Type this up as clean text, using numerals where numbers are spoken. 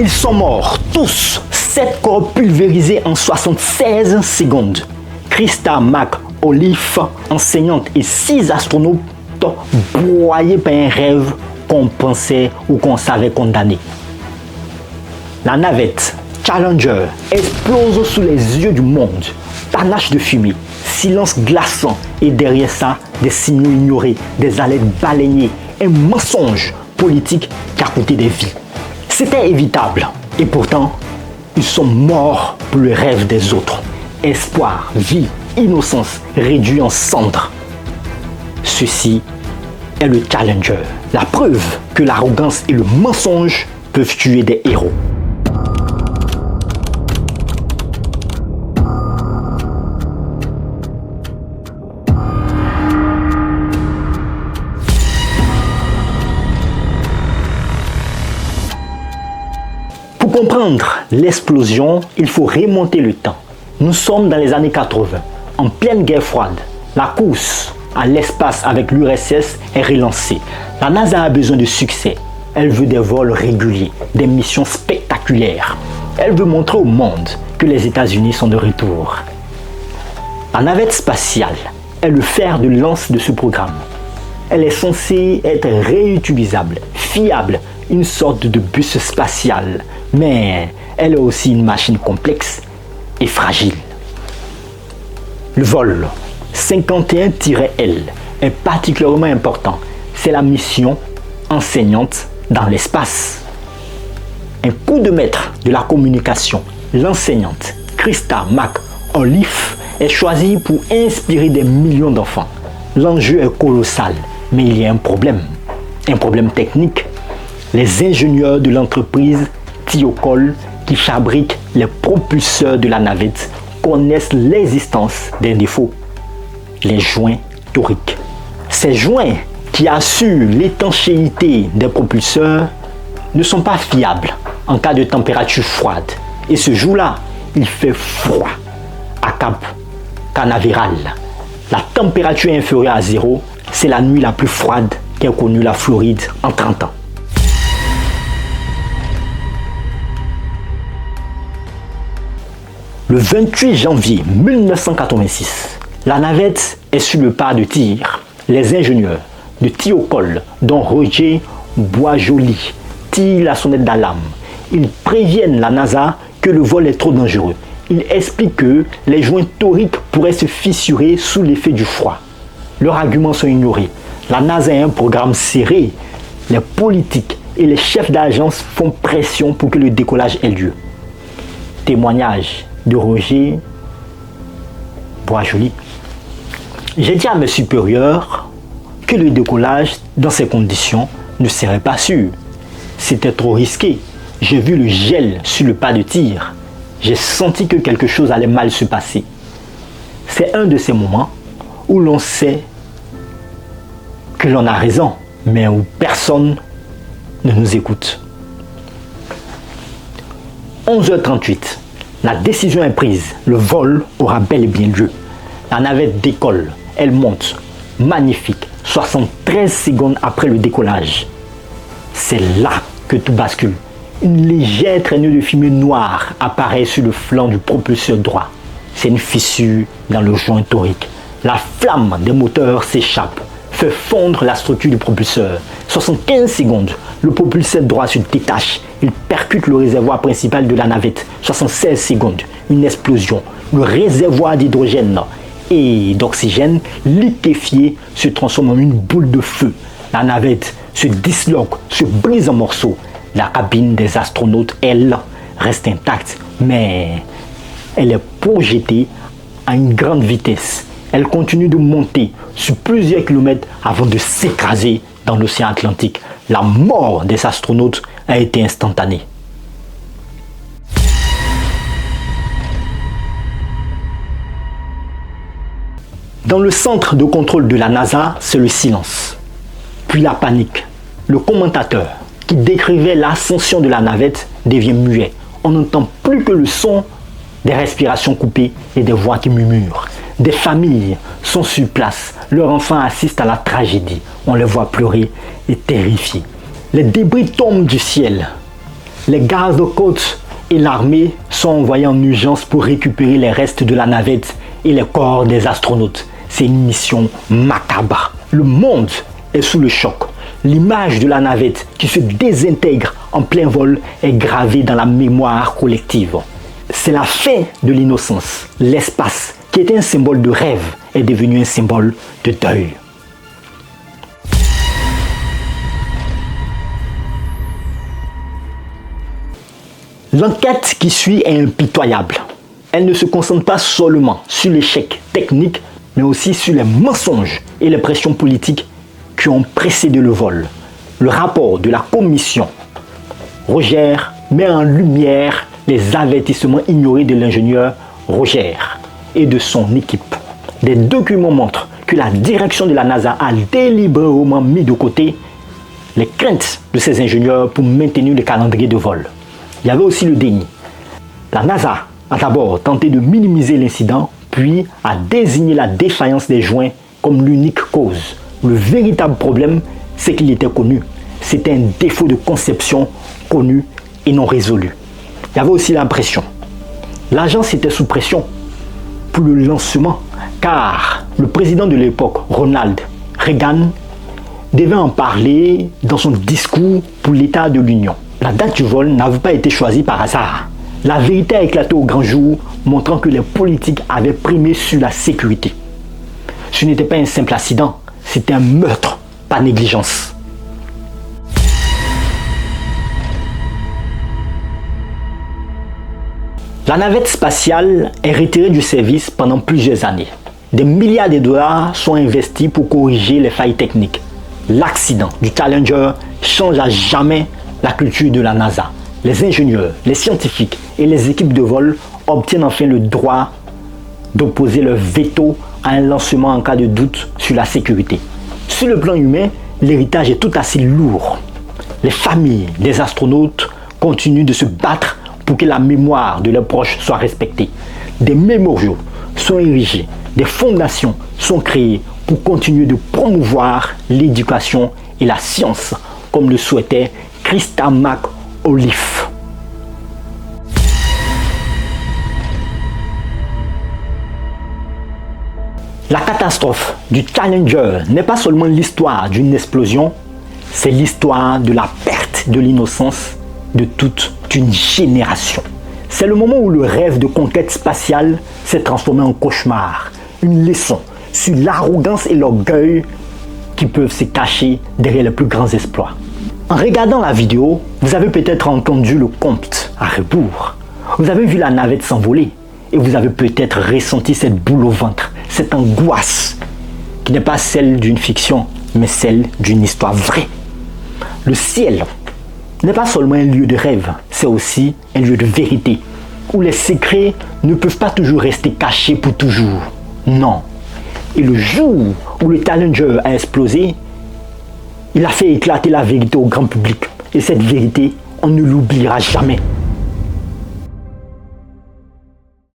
Ils sont morts, tous, 7 corps pulvérisés en 76 secondes. Krista McAuliffe, enseignante, et 6 astronautes broyés par un rêve qu'on pensait ou qu'on savait condamner. La navette Challenger explose sous les yeux du monde. Panache de fumée, silence glaçant et derrière ça, des signaux ignorés, des alertes balayées, un mensonge politique qui a coûté des vies. C'était évitable et pourtant, ils sont morts pour le rêve des autres. Espoir, vie, innocence réduits en cendres. Ceci est le Challenger, la preuve que l'arrogance et le mensonge peuvent tuer des héros. Pour comprendre l'explosion, il faut remonter le temps. Nous sommes dans les années 80, en pleine guerre froide. La course à l'espace avec l'URSS est relancée. La NASA a besoin de succès. Elle veut des vols réguliers, des missions spectaculaires. Elle veut montrer au monde que les États-Unis sont de retour. La navette spatiale est le fer de lance de ce programme. Elle est censée être réutilisable, fiable, une sorte de bus spatial. Mais elle est aussi une machine complexe et fragile. Le vol 51-L est particulièrement important. C'est la mission enseignante dans l'espace. Un coup de maître de la communication, l'enseignante Krista McAuliffe est choisie pour inspirer des millions d'enfants. L'enjeu est colossal, mais il y a un problème technique. Les ingénieurs de l'entreprise Thiokol, qui fabrique les propulseurs de la navette, connaissent l'existence d'un défaut, les joints toriques. Ces joints qui assurent l'étanchéité des propulseurs ne sont pas fiables en cas de température froide. Et ce jour-là, il fait froid à Cap Canaveral. La température inférieure à 0, c'est la nuit la plus froide qu'ait connue la Floride en 30 ans. Le 28 janvier 1986, la navette est sur le pas de tir. Les ingénieurs de Thiokol, dont Roger Boisjoli, tirent la sonnette d'alarme. Ils préviennent la NASA que le vol est trop dangereux. Ils expliquent que les joints toriques pourraient se fissurer sous l'effet du froid. Leurs arguments sont ignorés. La NASA a un programme serré. Les politiques et les chefs d'agence font pression pour que le décollage ait lieu. Témoignage de Roger Boisjoli. J'ai dit à mes supérieurs que le décollage dans ces conditions ne serait pas sûr. C'était trop risqué. J'ai vu le gel sur le pas de tir. J'ai senti que quelque chose allait mal se passer. C'est un de ces moments où l'on sait que l'on a raison, mais où personne ne nous écoute. 11h38. La décision est prise, le vol aura bel et bien lieu. La navette décolle, elle monte, magnifique, 73 secondes après le décollage. C'est là que tout bascule. Une légère traînée de fumée noire apparaît sur le flanc du propulseur droit. C'est une fissure dans le joint torique. La flamme des moteurs s'échappe, fait fondre la structure du propulseur. 75 secondes, le propulseur droit se détache. Il percute le réservoir principal de la navette. 76 secondes, une explosion. Le réservoir d'hydrogène et d'oxygène liquéfié se transforme en une boule de feu. La navette se disloque, se brise en morceaux. La cabine des astronautes, elle, reste intacte, mais elle est projetée à une grande vitesse. Elle continue de monter sur plusieurs kilomètres avant de s'écraser dans l'océan Atlantique. La mort des astronautes a été instantanée. Dans le centre de contrôle de la NASA, c'est le silence. Puis la panique. Le commentateur qui décrivait l'ascension de la navette devient muet. On n'entend plus que le son des respirations coupées et des voix qui murmurent. Des familles sont sur place. Leurs enfants assistent à la tragédie. On les voit pleurer et terrifiés. Les débris tombent du ciel. Les gardes-côtes et l'armée sont envoyés en urgence pour récupérer les restes de la navette et les corps des astronautes. C'est une mission macabre. Le monde est sous le choc. L'image de la navette qui se désintègre en plein vol est gravée dans la mémoire collective. C'est la fin de l'innocence. L'espace, qui était un symbole de rêve, est devenu un symbole de deuil. L'enquête qui suit est impitoyable. Elle ne se concentre pas seulement sur l'échec technique, mais aussi sur les mensonges et les pressions politiques qui ont précédé le vol. Le rapport de la commission Roger met en lumière les avertissements ignorés de l'ingénieur Roger et de son équipe. Des documents montrent que la direction de la NASA a délibérément mis de côté les craintes de ces ingénieurs pour maintenir le calendrier de vol. Il y avait aussi le déni. La NASA a d'abord tenté de minimiser l'incident, puis a désigné la défaillance des joints comme l'unique cause. Le véritable problème, c'est qu'il était connu. C'était un défaut de conception connu et non résolu. Il y avait aussi la pression. L'agence était sous pression pour le lancement, car le président de l'époque, Ronald Reagan, devait en parler dans son discours pour l'État de l'Union. La date du vol n'avait pas été choisie par hasard. La vérité a éclaté au grand jour, montrant que les politiques avaient primé sur la sécurité. Ce n'était pas un simple accident, c'était un meurtre par négligence. La navette spatiale est retirée du service pendant plusieurs années. Des milliards de dollars sont investis pour corriger les failles techniques. L'accident du Challenger change à jamais la culture de la NASA. Les ingénieurs, les scientifiques et les équipes de vol obtiennent enfin le droit d'opposer leur veto à un lancement en cas de doute sur la sécurité. Sur le plan humain, l'héritage est tout assez lourd. Les familles des astronautes continuent de se battre pour que la mémoire de leurs proches soit respectée. Des mémoriaux sont érigés, des fondations sont créées pour continuer de promouvoir l'éducation et la science, comme le souhaitait Christa McAuliffe. La catastrophe du Challenger n'est pas seulement l'histoire d'une explosion, c'est l'histoire de la perte de l'innocence de toute une génération. C'est le moment où le rêve de conquête spatiale s'est transformé en cauchemar, une leçon sur l'arrogance et l'orgueil qui peuvent se cacher derrière les plus grands exploits. En regardant la vidéo, vous avez peut-être entendu le compte à rebours. Vous avez vu la navette s'envoler et vous avez peut-être ressenti cette boule au ventre, cette angoisse qui n'est pas celle d'une fiction, mais celle d'une histoire vraie. Le ciel n'est pas seulement un lieu de rêve, c'est aussi un lieu de vérité, où les secrets ne peuvent pas toujours rester cachés pour toujours. Non. Et le jour où le Challenger a explosé, il a fait éclater la vérité au grand public. Et cette vérité, on ne l'oubliera jamais.